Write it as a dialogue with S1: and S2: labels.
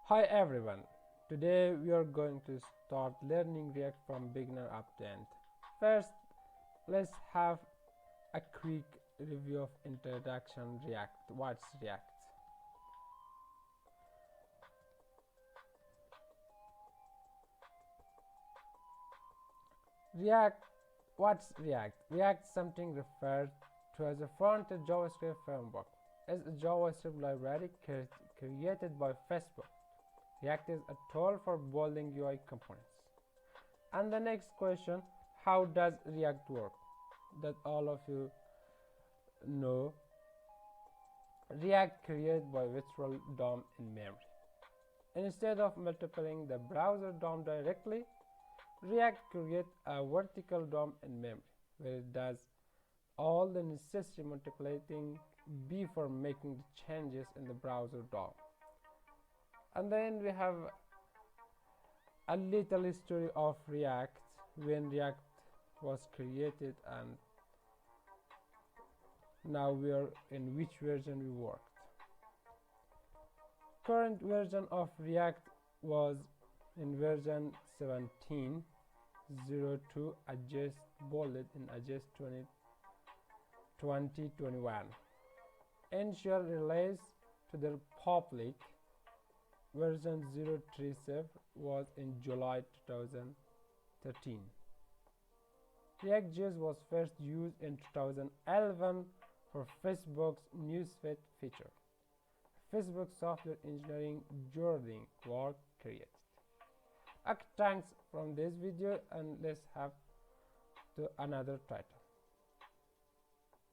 S1: Hi everyone, today we are going to start learning React from beginner up to end. First, let's have a quick review of introduction React. What's React? React, what's React? React is something referred to as a front-end JavaScript framework. It's a JavaScript library created by Facebook. React is a tool for building UI components. And the next question, how does React work? That all of you know, React created by virtual DOM in memory. Instead of multiplying the browser DOM directly, React creates a vertical DOM in memory where it does all the necessary multiplying before making the changes in the browser DOM. And then we have a little history of React, when React was created and now we are in which version we worked. Current version of React was in version 17.02 adjust bolded in adjust 2021. Initial release to the public version 0.37 was in July 2013. React.js was first used in 2011 for Facebook's newsfeed feature. Facebook software engineering Jordan Clark created. Okay, thanks from this video, and let's have to another title.